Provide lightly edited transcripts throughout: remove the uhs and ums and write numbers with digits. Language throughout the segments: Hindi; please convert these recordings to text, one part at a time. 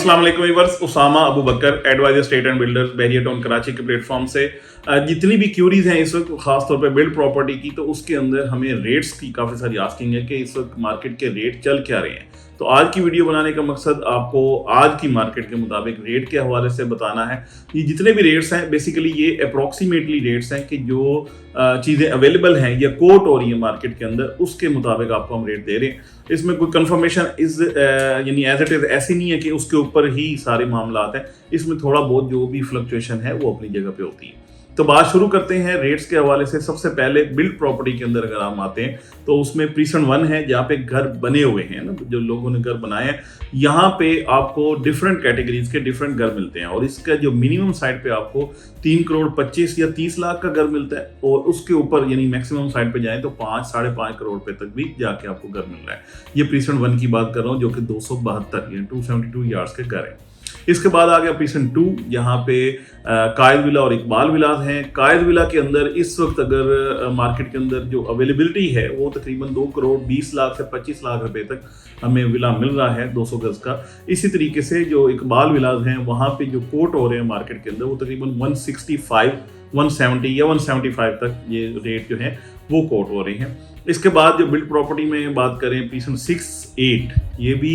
अस्सलाम वालेकुम viewers, Usama Abu Bakar advisor state and builders Bahria town Karachi के प्लेटफॉर्म से जितनी भी क्यूरीज हैं इस वक्त खास तौर पे बिल्ड प्रॉपर्टी की, तो उसके अंदर हमें रेट्स की काफ़ी सारी आस्किंग है कि इस वक्त मार्केट के रेट चल क्या रहे हैं। तो आज की वीडियो बनाने का मकसद आपको आज की मार्केट के मुताबिक रेट के हवाले से बताना है। ये जितने भी रेट्स हैं बेसिकली ये अप्रॉक्सीमेटली रेट्स हैं कि जो चीज़ें अवेलेबल हैं या कोट हो रही है मार्केट के अंदर, उसके मुताबिक आपको हम रेट दे रहे हैं। इसमें कोई कंफर्मेशन यानी एज इट इज़ ऐसी नहीं है कि उसके ऊपर ही सारे मामला हैं। इसमें थोड़ा बहुत जो भी फ्लक्चुएशन है वो अपनी जगह पे होती है। तो बात शुरू करते हैं रेट्स के हवाले से। सबसे पहले बिल्ड प्रॉपर्टी के अंदर अगर हम आते हैं तो उसमें प्रीसन 1 है जहाँ पे घर बने हुए हैं ना, जो लोगों ने घर बनाए हैं, यहाँ पे आपको डिफरेंट कैटेगरीज के डिफरेंट घर मिलते हैं। और इसका जो मिनिमम साइड पे आपको 3 करोड़ 25 या 30 लाख का घर मिलता है, और उसके ऊपर यानी मैक्सिमम साइड पे जाए तो 5 साढ़े 5 करोड़ रुपए तक भी जाके आपको घर मिल रहा है। ये प्रीसन 1 की बात कर रहा हूँ जो कि 272 यानी 272 यार्ड्स के घर है। इसके बाद आ गया प्रीसन 2, यहाँ पे कायद विला और इकबाल विलास हैं। कायद विला के अंदर इस वक्त अगर मार्केट के अंदर जो अवेलेबिलिटी है वो तकरीबन 2 करोड़ 20 लाख से 25 लाख रुपए तक हमें विला मिल रहा है 200 गज का। इसी तरीके से जो इकबाल विलास हैं वहाँ पे जो कोट हो रहे हैं मार्केट के अंदर वो तकरीबन 165 170 या 175 तक ये रेट जो है वो कोट हो रहे हैं। इसके बाद जो बिल्ड प्रॉपर्टी में बात करें प्रीसन 6, 8, ये भी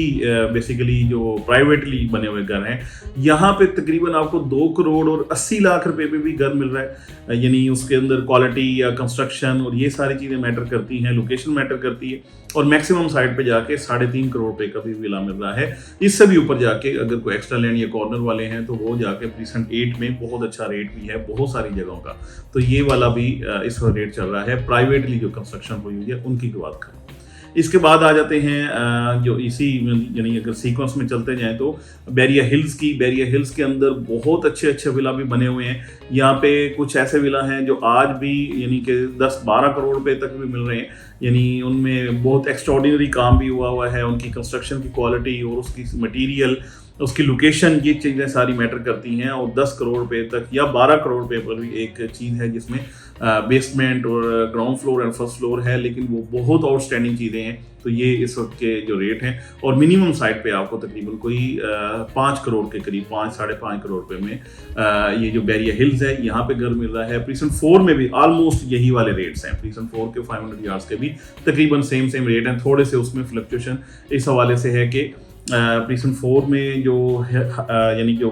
बेसिकली जो प्राइवेटली बने हुए घर हैं, यहाँ पे तकरीबन आपको 2 करोड़ और 80 लाख रुपए पे भी घर मिल रहा है। यानी उसके अंदर क्वालिटी या कंस्ट्रक्शन और ये सारी चीज़ें मैटर करती हैं, लोकेशन मैटर करती है, और मैक्सिमम साइड पे जाके 3.5 करोड़ रुपए का भी विला मिल रहा है। इससे भी ऊपर जाके अगर कोई एक्स्ट्रा लैंड या कॉर्नर वाले हैं तो वो जाके प्रीसन 8 में बहुत अच्छा रेट भी है बहुत सारी जगहों का। तो ये वाला भी इस वक्त रेट चल रहा है प्राइवेटली जो कंस्ट्रक्शन हुई है उनकी बात करें। इसके बाद आ जाते हैं जो इसी यानी अगर सीक्वेंस में चलते जाएं तो बैरिया हिल्स की। बैरिया हिल्स के अंदर बहुत अच्छे अच्छे विला भी बने हुए हैं। यहाँ पे कुछ ऐसे विला हैं जो आज भी यानी कि 10-12 करोड़ रुपए तक भी मिल रहे हैं। यानी उनमें बहुत एक्स्ट्रॉर्डिनरी काम भी हुआ है, उनकी कंस्ट्रक्शन की क्वालिटी और उसकी मटीरियल, उसकी लोकेशन, ये चीज़ें सारी मैटर करती हैं। और 10 करोड़ रुपए तक या 12 करोड़ रुपए पर भी एक चीज़ है जिसमें बेसमेंट और ground floor and first floor है, लेकिन वो बहुत आउटस्टैंडिंग चीज़ें हैं। तो ये इस वक्त के जो रेट हैं, और मिनिमम साइड पे आपको तकरीबन कोई 5 करोड़ के करीब 5 साढ़े 5 करोड़ रुपए में ये जो बैरिया हिल्स है यहाँ पे घर मिल रहा है। प्रीसन 4 में भी ऑलमोस्ट यही वाले रेट्स हैं। प्रीसन 4 के 500 यार्ड्स के भी तकरीबन सेम रेट हैं। थोड़े से उसमें फ्लक्चुएशन इस हवाले से है कि प्रीसन 4 में जो यानी जो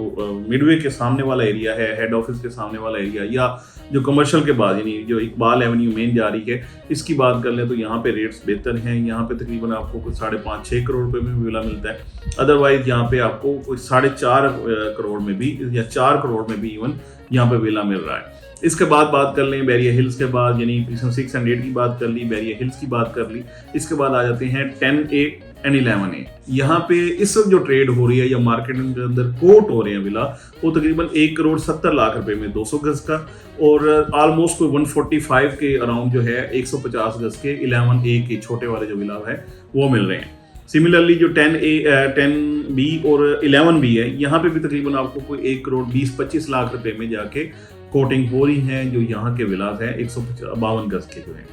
मिडवे के सामने वाला एरिया है, हेड ऑफिस के सामने वाला एरिया, या जो कमर्शियल के बाद यानी जो इकबाल एवेन्यू मेन जा रही है, इसकी बात कर लें तो यहाँ पे रेट्स बेहतर हैं। यहाँ पे तकरीबन आपको कुछ 5.5-6 करोड़ रुपए में भी विला मिलता है। अदरवाइज यहाँ पे आपको कुछ 4.5 करोड़ में भी या 4 करोड़ में भी इवन यहाँ पे विला मिल रहा है। इसके बाद बात कर लें बैरिया हिल्स के बाद, यानी प्रीसन 6 एंड 8 की बात कर ली, बैरिया हिल्स की बात कर ली। इसके बाद आ जाते हैं 10A एंड 11A। यहाँ पे इस वक्त जो ट्रेड हो रही है या मार्केट के अंदर कोट हो रहे हैं विला, वो तकरीबन 1 करोड़ 70 लाख रुपए में 200 गज का, और ऑलमोस्ट कोई 145 के अराउंड जो है 150 गज के 11A के छोटे वाले जो विला है वो मिल रहे हैं। सिमिलरली जो 10B और 11B है, यहाँ पे भी तकरीबन आपको कोई 1 करोड़ 20-25 लाख रुपए में जाके कोटिंग हो रही हैं जो यहाँ के विलास हैं 152 गज के जो हैं।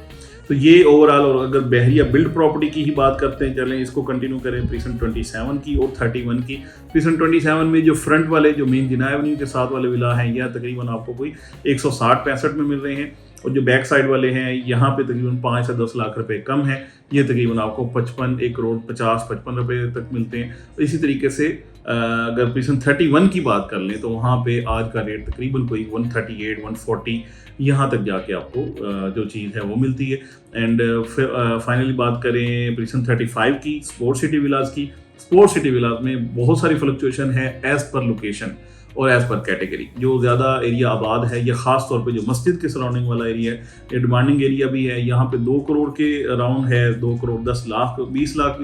तो ये ओवरऑल। और अगर बहरिया बिल्ड प्रॉपर्टी की ही बात करते हैं, चलें इसको कंटिन्यू करें प्रीसन 27 की और 31 की। प्रीसन 27 में जो फ्रंट वाले जो मेन जिना एवेन्यू के साथ वाले विला हैं, यह तकरीबन आपको कोई 160-65 में मिल रहे हैं, और जो बैक साइड वाले हैं यहाँ पे तकरीबन 5 से 10 लाख रुपए कम है, ये तकरीबन आपको 1 करोड़ 50-55 रुपए तक मिलते हैं। इसी तरीके से अगर प्रीसन 31 की बात कर लें तो वहाँ पे आज का रेट तकरीबन कोई 138-140 यहाँ तक जाके आपको जो चीज़ है वो मिलती है। एंड फाइनली बात करें प्रीसन 35 की, स्पोर्ट सिटी विलास की। स्पोर्ट सिटी विलास में बहुत सारी फ्लक्चुएशन है एज पर लोकेशन और एज पर कैटेगरी। जो ज़्यादा एरिया आबाद है, ये ख़ास तौर पे जो मस्जिद के सराउंडिंग वाला एरिया है, ये डिमांडिंग एरिया भी है। यहाँ पे 2 करोड़ के अराउंड है, 2 करोड़ 10 लाख 20 लाख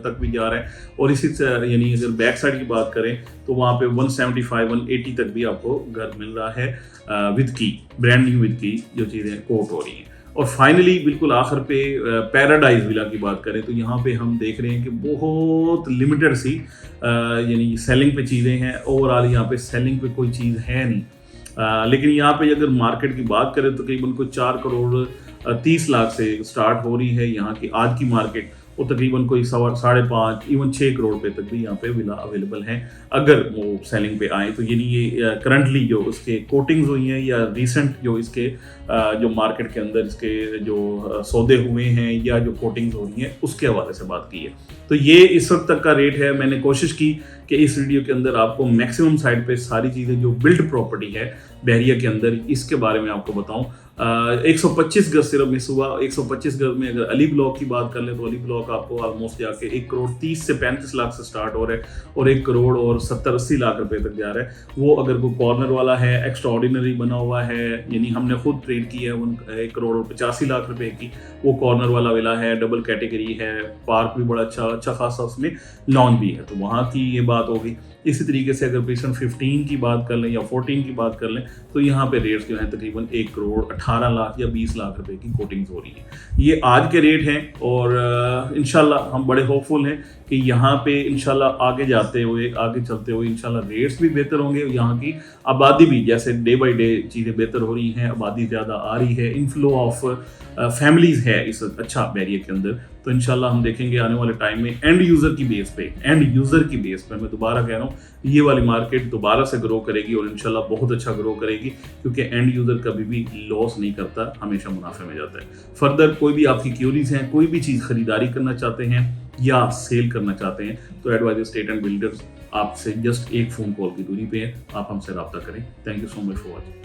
तक भी जा रहा है। और इसी यानी अगर बैक साइड की बात करें तो वहाँ पे 175-180 तक भी आपको घर मिल रहा है विद की, ब्रांड न्यू विद की जो चीज़ें कोट हो रही हैं। और फाइनली बिल्कुल आखिर पे पैराडाइज विला की बात करें तो यहाँ पे हम देख रहे हैं कि बहुत लिमिटेड सी यानी सेलिंग पे चीज़ें हैं। ओवरऑल यहाँ पे सेलिंग पे कोई चीज़ है नहीं। लेकिन यहाँ पे अगर मार्केट की बात करें तो तकरीबन कोई 4 करोड़ 30 लाख से स्टार्ट हो रही है यहाँ की आज की मार्केट। वो तकरीबन कोई 5.5 इवन 6 करोड़ पे तक भी यहाँ पे विला अवेलेबल हैं अगर वो सेलिंग पे आए तो। यानी ये करंटली जो उसके कोटिंग्स हुई हैं या रिसेंट जो इसके जो मार्केट के अंदर इसके जो सौदे हुए हैं या जो कोटिंग्स हो रही हैं उसके हवाले से बात की है। तो ये इस वक्त तक का रेट है। मैंने कोशिश की कि इस वीडियो के अंदर आपको मैक्सिमम साइड पे सारी चीज़ें जो बिल्ड प्रॉपर्टी है बहरिया के अंदर इसके बारे में आपको बताऊं। 125 गज सिर्फ मिस हुआ। 125 गज में अगर अली ब्लॉक की बात कर ले तो अली ब्लॉक आपको ऑलमोस्ट जाके 1 करोड़ 30 से 35 लाख से स्टार्ट हो रहा है और 1 करोड़ और 70-80 लाख रुपए तक जा रहा है। वो अगर कोई कॉर्नर वाला है, एक्स्ट्रा ऑर्डिनरी बना हुआ है, यानी हमने खुद ट्रेड की है 1 करोड़ और 85 लाख रुपए की, वो कॉर्नर वाला विला है, डबल कैटेगरी है, पार्क भी बड़ा अच्छा खासा उसमें लॉन भी है, तो वहाँ की ये बात होगी। इसी तरीके से अगर प्रीसन 15 की बात कर लें या 14 की बात कर लें तो यहाँ पे रेट्स जो हैं तकरीबन 1 करोड़ 18 लाख या 20 लाख रुपए की कोटिंग्स हो रही है। ये आज के रेट हैं और इंशाल्लाह हम बड़े होपफुल हैं कि यहाँ पे इंशाल्लाह आगे जाते हुए आगे चलते हुए इंशाल्लाह रेट्स भी बेहतर होंगे। यहाँ की आबादी भी जैसे डे बाई डे चीज़ें बेहतर हो रही हैं, आबादी ज़्यादा आ रही है, इनफ्लो ऑफ फैमिलीज़ है इस अच्छा बैरियर के अंदर। तो इंशाल्लाह हम देखेंगे आने वाले टाइम में एंड यूज़र की बेस पे मैं दोबारा कह रहा हूँ ये वाली मार्केट दोबारा से ग्रो करेगी और इंशाल्लाह बहुत अच्छा ग्रो करेगी क्योंकि एंड यूज़र कभी भी लॉस नहीं करता, हमेशा मुनाफे में जाता है। फर्दर कोई भी आपकी क्यूरीज हैं, कोई भी चीज़ खरीदारी करना चाहते हैं या सेल करना चाहते हैं तो एडवाइजर एस्टेट एंड बिल्डर्स आपसे जस्ट एक फ़ोन कॉल की दूरी पे है, आप हमसे रब्ता करें। Thank you so much for watching.